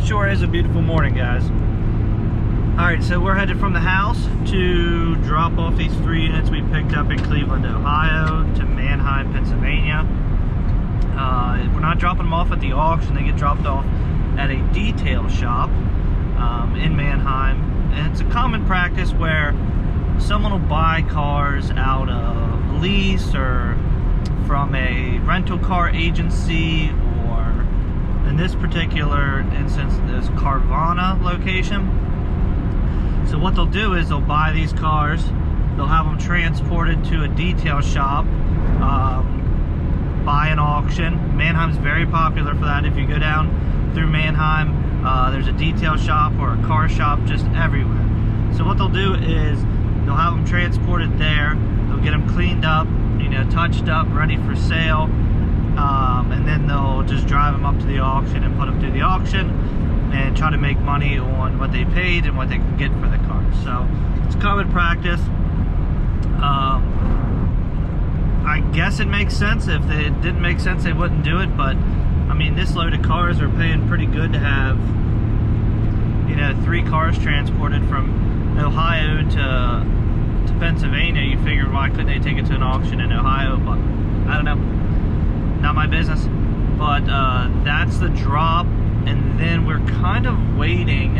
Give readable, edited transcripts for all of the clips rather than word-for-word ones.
It sure is a beautiful morning, guys. Alright, so we're headed from the house to drop off these 3 units we picked up in Cleveland, Ohio to Manheim, Pennsylvania. We're not dropping them off at the auction. They get dropped off at a detail shop in Manheim. And it's a common practice where someone will buy cars out of lease or from a rental car agency, or in this particular instance, this Carvana location. So what they'll do is they'll buy these cars, they'll have them transported to a detail shop by an auction. Manheim's very popular for that. If you go down through Manheim, there's a detail shop or a car shop just everywhere. So what they'll do is they'll have them transported there, they'll get them cleaned up, you know, touched up, ready for sale, and then they'll just drive them up to the auction and put them through the auction and try to make money on what they paid and what they can get for the car. So it's common practice. I guess it makes sense. If it didn't make sense, they wouldn't do it. But I mean, this load of cars are paying pretty good to have, you know, 3 cars transported from Ohio to Pennsylvania. You figure, why couldn't they take it to an auction in Ohio? But I don't know, not my business. But that's the drop. And then we're kind of waiting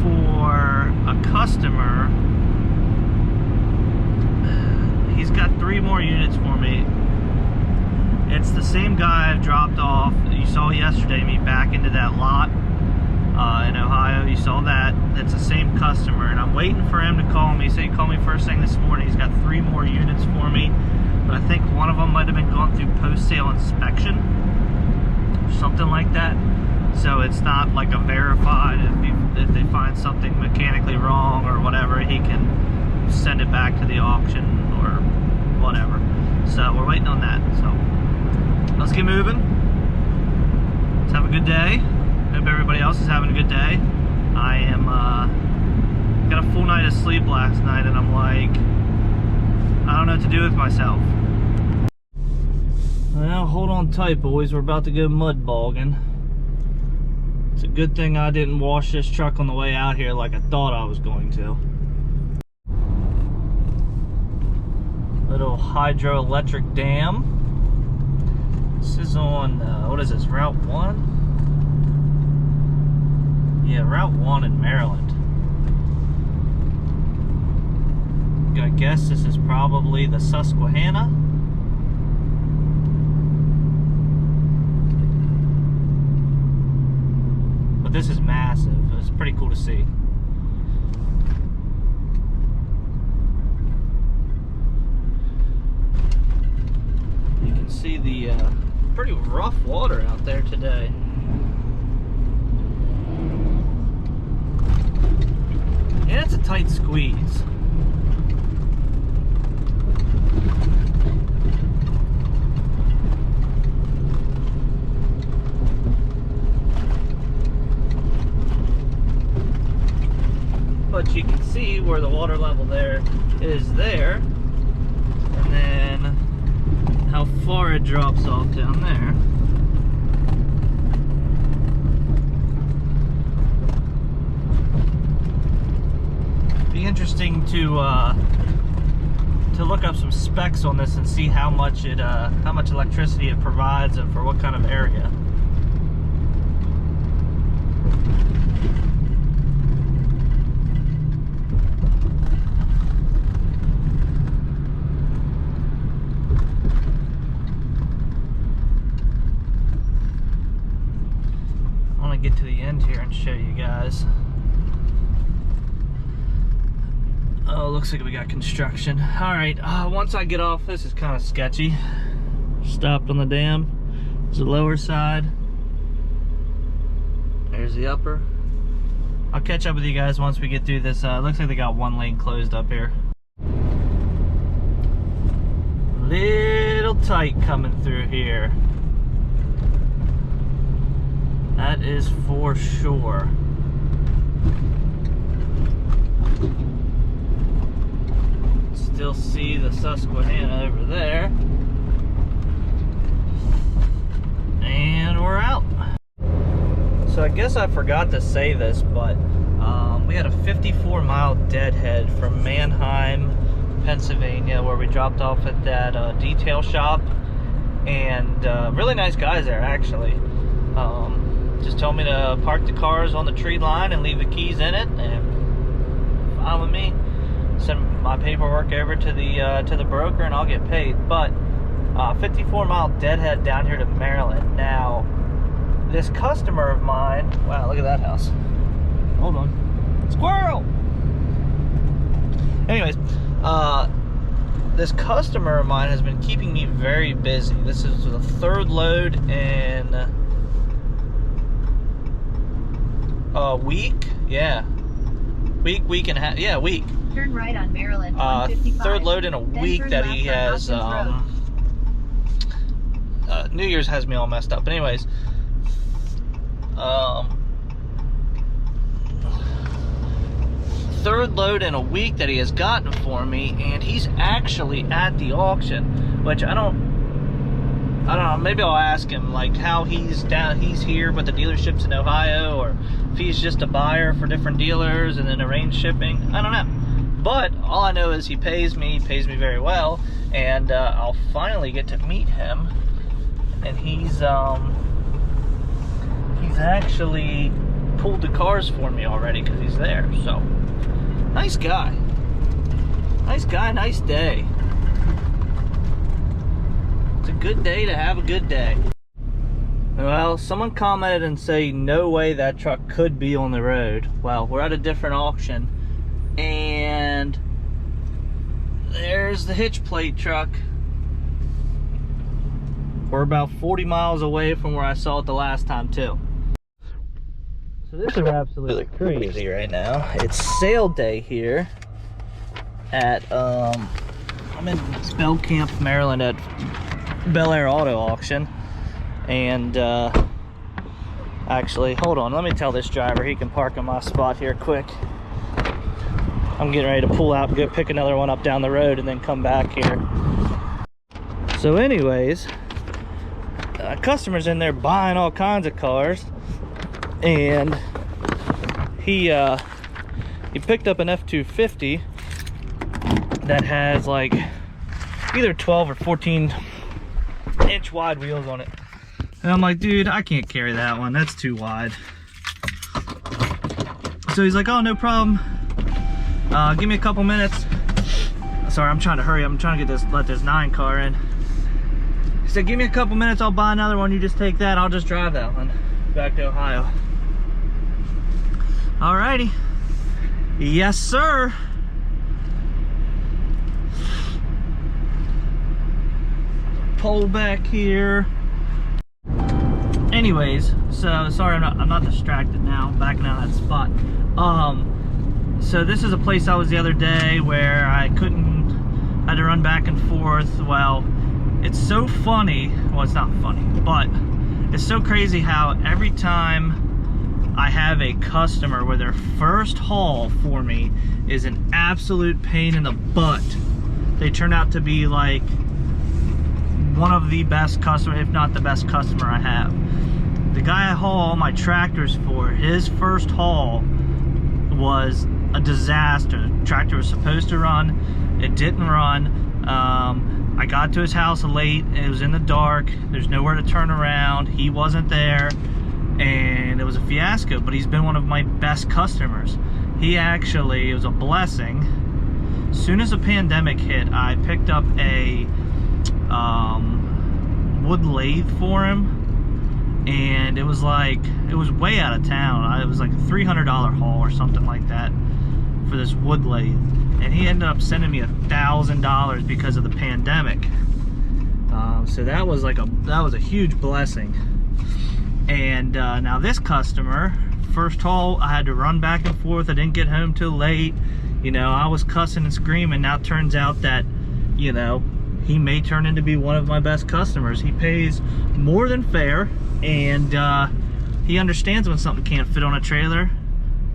for a customer. He's got 3 more units for me. It's the same guy I've dropped off. You saw yesterday me back into that lot in Ohio. You saw that. That's the same customer, and I'm waiting for him to call me. He said he called me first thing this morning. He's got 3 more units for me. But I think one of them might have been going through post-sale inspection or something like that. So it's not like a verified. If they find something mechanically wrong or whatever, he can send it back to the auction or whatever. So we're waiting on that. So let's get moving. Let's have a good day. Hope everybody else is having a good day. I am got a full night of sleep last night, and I'm like, I don't know what to do with myself. Well, hold on tight, boys. We're about to go mud bogging. It's a good thing I didn't wash this truck on the way out here like I thought I was going to. Little hydroelectric dam. This is on, what is this, Route 1? Yeah, Route 1 in Maryland. I guess this is probably the Susquehanna. But this is massive. It's pretty cool to see. You can see the pretty rough water out there today. Yeah, it's a tight squeeze. But you can see where the water level there is there, and then how far it drops off down there. Be interesting to look up some specs on this and see how much electricity it provides and for what kind of area. Get to the end here and show you guys. Oh, looks like we got construction. All right, once I get off, this is kind of sketchy. Stopped on the dam. There's the lower side. There's the upper. I'll catch up with you guys once we get through this. Looks like they got 1 lane closed up here. Little tight coming through here. That is for sure. Still see the Susquehanna over there. And we're out. So I guess I forgot to say this, but we had a 54-mile deadhead from Manheim, Pennsylvania, where we dropped off at that detail shop. And really nice guys there, actually. Just told me to park the cars on the tree line and leave the keys in it, and fine with me. Send my paperwork over to the broker, and I'll get paid. But 54-mile deadhead down here to Maryland. Now, this customer of mine, wow, look at that house. Hold on, squirrel. Anyways, this customer of mine has been keeping me very busy. This is the third load in a week. Yeah, week and a half. Yeah, week. Turn right on Maryland 155. Third load in a week that he has. New Year's has me all messed up. But anyways, third load in a week that he has gotten for me, and he's actually at the auction, which I don't know, maybe I'll ask him like how he's here but the dealerships in Ohio, or if he's just a buyer for different dealers and then arrange shipping. I don't know, but all I know is he pays me very well, and I'll finally get to meet him. And he's actually pulled the cars for me already because he's there. So nice guy, nice day. It's a good day to have a good day. Well, someone commented and say no way that truck could be on the road. Well, we're at a different auction, and there's the hitch plate truck. We're about 40 miles away from where I saw it the last time too. So this is absolutely crazy right now. It's sale day here at I'm in Bel Camp, Maryland, at Bel Air Auto Auction. And actually, hold on, let me tell this driver he can park in my spot here quick. I'm getting ready to pull out and go pick another one up down the road and then come back here. So anyways, customers in there buying all kinds of cars, and he picked up an F-250 that has like either 12 or 14 inch wide wheels on it, and I'm like, dude, I can't carry that one, that's too wide. So he's like, oh, no problem, give me a couple minutes. Sorry, I'm trying to hurry, I'm trying to let this 9 car in. He said, give me a couple minutes, I'll buy another one, you just take that, I'll just drive that one back to Ohio. Alrighty. Yes, sir. Pull back here. Anyways, so sorry, I'm not distracted now, backing out of that spot. So this is a place I was the other day where I had to run back and forth. Well, it's so funny, well, it's not funny, but it's so crazy how every time I have a customer where their first haul for me is an absolute pain in the butt, they turn out to be like one of the best customers, if not the best customer I have. The guy I haul all my tractors for, his first haul was a disaster. The tractor was supposed to run, it didn't run. I got to his house late, it was in the dark, there's nowhere to turn around, he wasn't there, and it was a fiasco, but he's been one of my best customers. He actually, it was a blessing. As soon as the pandemic hit, I picked up a wood lathe for him, and it was way out of town. It was like a $300 haul or something like that for this wood lathe, and he ended up sending me $1,000 because of the pandemic. So that was a huge blessing. And now this customer, first haul, I had to run back and forth. I didn't get home till late. You know, I was cussing and screaming. Now it turns out that, you know, he may turn into be one of my best customers. He pays more than fair, and he understands when something can't fit on a trailer,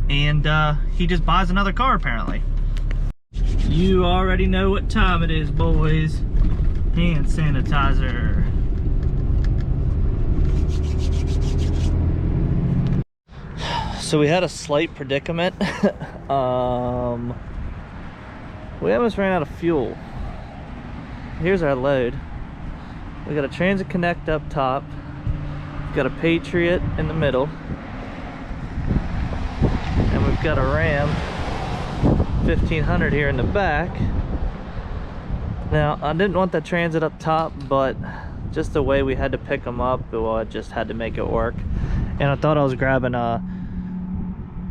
and he just buys another car apparently. You already know what time it is, boys. Hand sanitizer. So we had a slight predicament. We almost ran out of fuel. Here's our load. We got a Transit Connect up top. We've got a Patriot in the middle. And we've got a Ram 1500 here in the back. Now, I didn't want the Transit up top, but just the way we had to pick them up, well, I just had to make it work. And I thought I was grabbing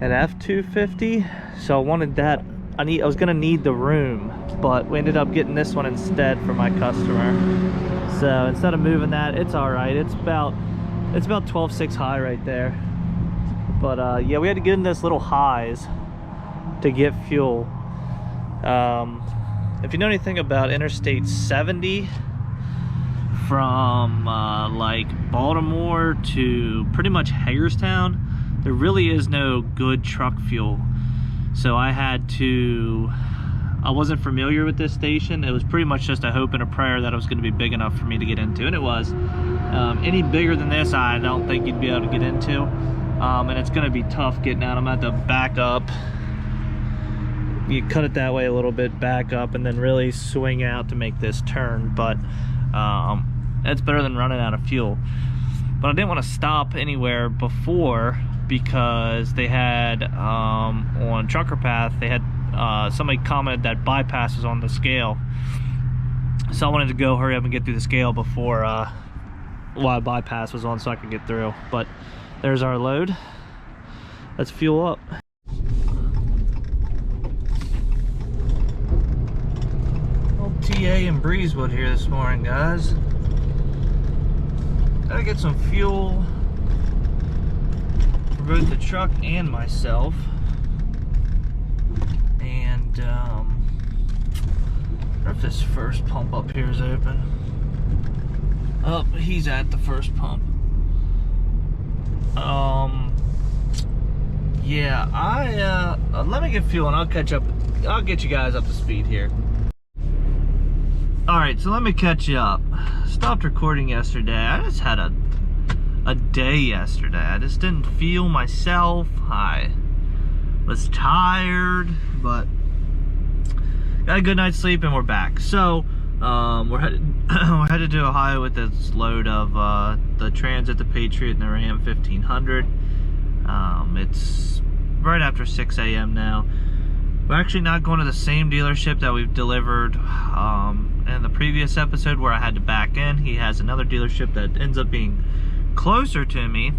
an F-250, so I wanted that. I was gonna need the room, but we ended up getting this one instead for my customer. So instead of moving that, it's all right. It's about 12.6 high right there. But yeah, we had to get in this little highs to get fuel. If you know anything about Interstate 70 from like Baltimore to pretty much Hagerstown, there really is no good truck fuel. So I wasn't familiar with this station. It was pretty much just a hope and a prayer that it was going to be big enough for me to get into, and it was. Any bigger than this, I don't think you'd be able to get into. And it's going to be tough getting out. I'm going to have to back up. You cut it that way a little bit, back up, and then really swing out to make this turn. But it's better than running out of fuel. But I didn't want to stop anywhere before, because they had on Trucker Path, they had somebody commented that bypass was on the scale. So I wanted to go hurry up and get through the scale before while bypass was on, so I could get through. But there's our load. Let's fuel up. Old TA and Breezewood here this morning, guys. Gotta get some fuel for both the truck and myself. And I wonder if this first pump up here is open. Oh, he's at the first pump. Yeah, let me get fuel and I'll catch up. I'll get you guys up to speed here. All right, so let me catch you up. Stopped recording yesterday. I just had a day yesterday. I just didn't feel myself. I was tired, but got a good night's sleep and we're back. So we're headed to Ohio with this load of the Transit, the Patriot, and the Ram 1500. It's right after 6 a.m. now. We're actually not going to the same dealership that we've delivered in the previous episode where I had to back in. He has another dealership that ends up being closer to me.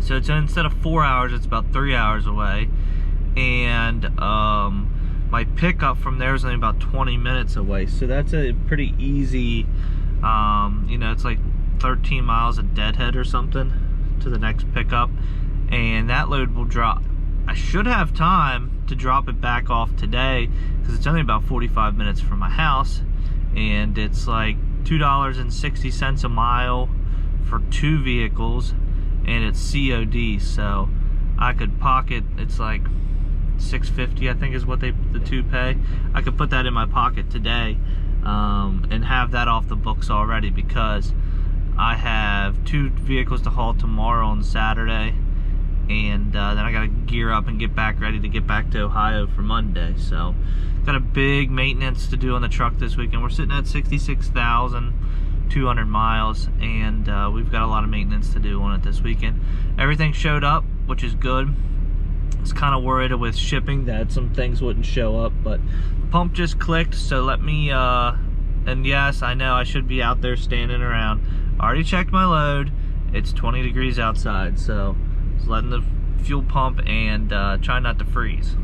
So it's instead of 4 hours, it's about 3 hours away. And my pickup from there is only about 20 minutes away. So that's a pretty easy, you know, it's like 13 miles of deadhead or something to the next pickup. And that load will drop. I should have time to drop it back off today because it's only about 45 minutes from my house, and it's like $2.60 a mile for 2 vehicles, and it's COD, so I could pocket, it's like $6.50 I think is what the two pay. I could put that in my pocket today and have that off the books already, because I have 2 vehicles to haul tomorrow on Saturday, and then I gotta gear up and get back ready to get back to Ohio for Monday. So got a big maintenance to do on the truck this weekend. We're sitting at 66,200 miles, and we've got a lot of maintenance to do on it this weekend. Everything showed up, which is good. I was kind of worried with shipping that some things wouldn't show up, but the pump just clicked. So let me and yes, I know I should be out there standing around. I already checked my load. It's 20 degrees outside, so just letting the fuel pump and try not to freeze.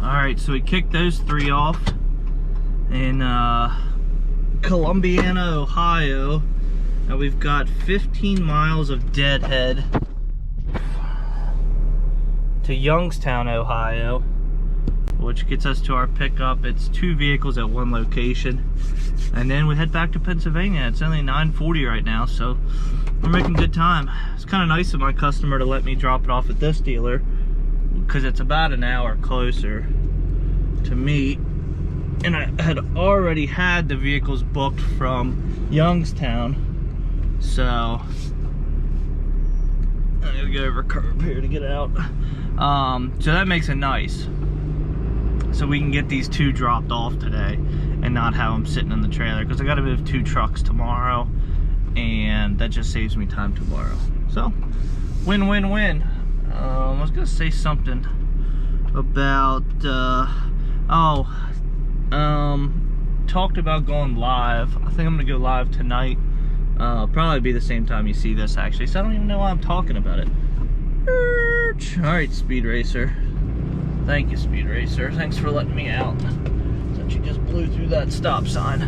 Alright, so we kicked those 3 off in Columbiana, Ohio. Now we've got 15 miles of deadhead to Youngstown, Ohio, which gets us to our pickup. It's 2 vehicles at 1 location, and then we head back to Pennsylvania. It's only 9:40 right now, so we're making good time. It's kind of nice of my customer to let me drop it off at this dealer, because it's about an hour closer. to meet, and I had already had the vehicles booked from Youngstown, so I gotta go over a curb here to get out. So that makes it nice, so we can get these 2 dropped off today and not have them sitting in the trailer, because I gotta move 2 trucks tomorrow, and that just saves me time tomorrow. So win-win-win. I was gonna say something about talked about going live. I think I'm gonna go live tonight. Probably be the same time you see this, actually, so I don't even know why I'm talking about it. All right, Speed Racer. Thank you, Speed Racer. Thanks for letting me out, since you just blew through that stop sign.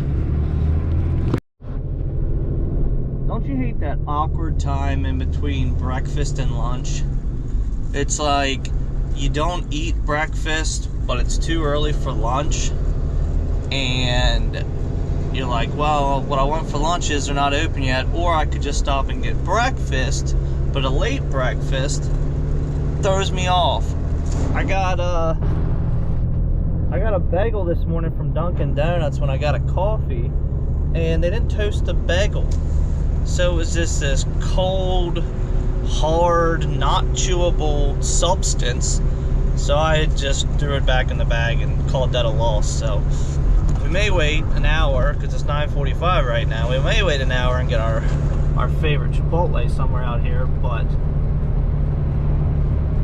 Don't you hate that awkward time in between breakfast and lunch? It's like you don't eat breakfast, but it's too early for lunch, and you're like, well, what I want for lunch is they're not open yet, or I could just stop and get breakfast, but a late breakfast throws me off. I got a bagel this morning from Dunkin' Donuts when I got a coffee, and they didn't toast the bagel, so it was just this cold, hard, not chewable substance. So I just threw it back in the bag and called that a loss. So we may wait an hour, because it's 9:45 right now. We may wait an hour and get our favorite Chipotle somewhere out here, but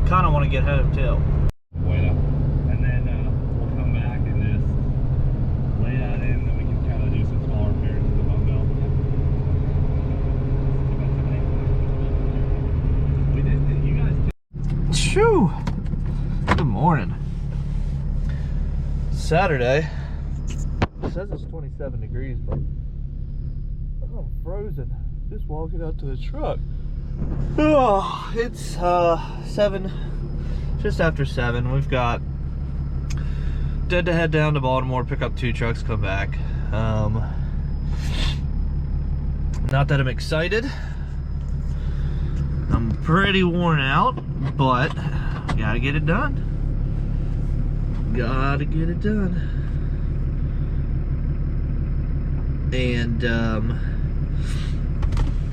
kind of want to get home too. Wait up, and then we'll come back and just lay that in, then we can kind of do some small repairs to the bump belt. We did, you guys did. Shoo! Good morning. Saturday. It says it's 27 degrees, but I'm frozen. Just walking out to the truck. Oh, it's 7, just after 7. We've got dead to head down to Baltimore, pick up 2 trucks, come back. Not that I'm excited. I'm pretty worn out, but gotta get it done. Gotta get it done. And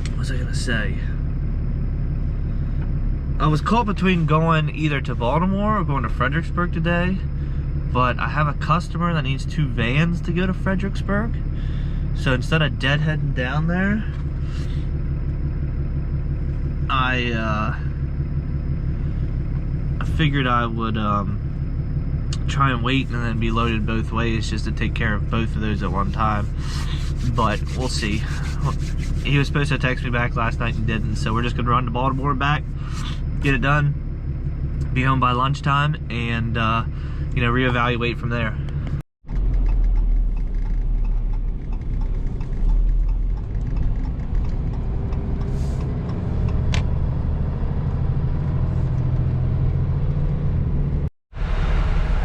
what was I gonna say? I was caught between going either to Baltimore or going to Fredericksburg today, but I have a customer that needs 2 vans to go to Fredericksburg. So instead of deadheading down there, I figured I would try and wait and then be loaded both ways, just to take care of both of those at one time. But we'll see. He was supposed to text me back last night and didn't, so we're just gonna run to Baltimore and back, get it done, be home by lunchtime, and you know, reevaluate from there.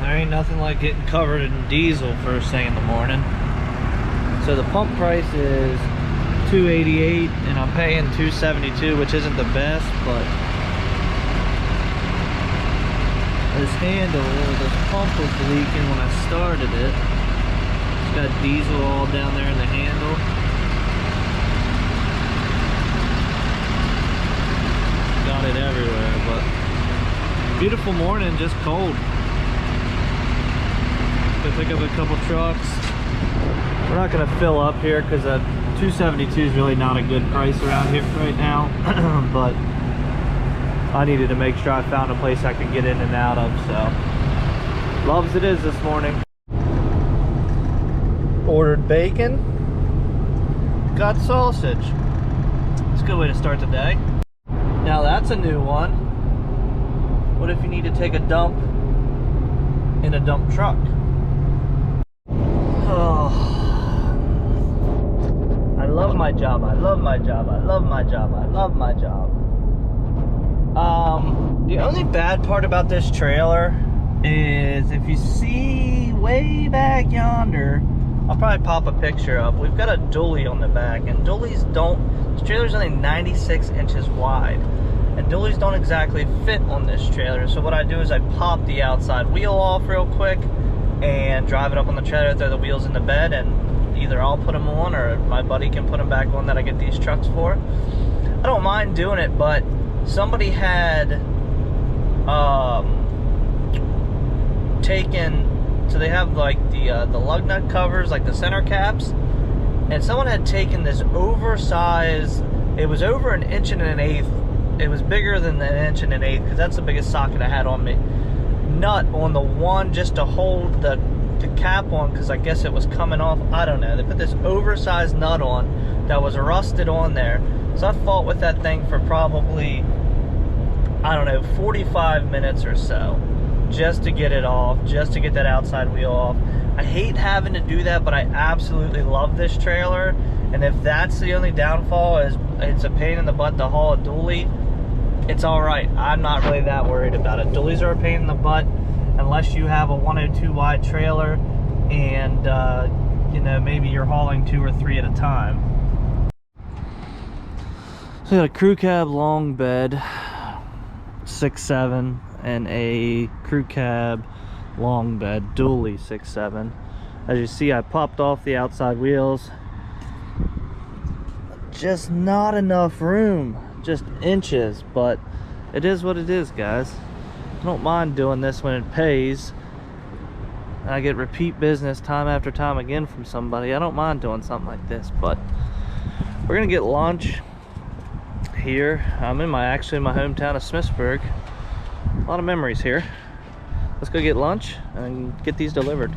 There ain't nothing like getting covered in diesel first thing in the morning. So the pump price is $288 and I'm paying $272, which isn't the best, but this handle, this pump was leaking when I started it. It's got diesel all down there in the handle. Got it everywhere, but beautiful morning, just cold. Gonna pick up a couple trucks. We're not gonna fill up here because a 272 is really not a good price around here right now. But I needed to make sure I found a place I could get in and out of, so loves it is this morning. Ordered bacon, got sausage. It's a good way to start the day. Now that's a new one. What if you need to take a dump in a dump truck? Oh, I love my job, I love my job, I love my job, I love my job. The only bad part about this trailer is if you see way back yonder, I'll probably pop a picture up, we've got a dually on the back, and duallies don't, this trailer's only 96 inches wide, and duallies don't exactly fit on this trailer. So what I do is I pop the outside wheel off real quick, and drive it up on the trailer, throw the wheels in the bed, and either I'll put them on or my buddy can put them back on that I get these trucks for. I don't mind doing it, but somebody had taken, so they have like the lug nut covers, like the center caps, and someone had taken this oversized, it was over 1 1/8 inches. It was bigger than the 1 1/8 inches because that's the biggest socket I had on me. Nut on the one just to hold the cap on, because I guess it was coming off. I don't know. They put this oversized nut on that was rusted on there. So I fought with that thing for probably, I don't know, 45 minutes or so just to get it off, just to get that outside wheel off. I hate having to do that, but I absolutely love this trailer. And if that's the only downfall, is it's a pain in the butt to haul a dually, it's all right. I'm not really that worried about it. Dualies are a pain in the butt unless you have a 102 wide trailer and you know, maybe you're hauling 2 or 3 at a time. So we got a crew cab long bed 6'7" and a crew cab long bed dually 6'7". As you see, I popped off the outside wheels. Just not enough room, just inches, but it is what it is, guys. I don't mind doing this when it pays and I get repeat business time after time again from somebody. I don't mind doing something like this, but we're gonna get lunch here. I'm in actually in my hometown of Smithsburg. A lot of memories here. Let's go get lunch and get these delivered.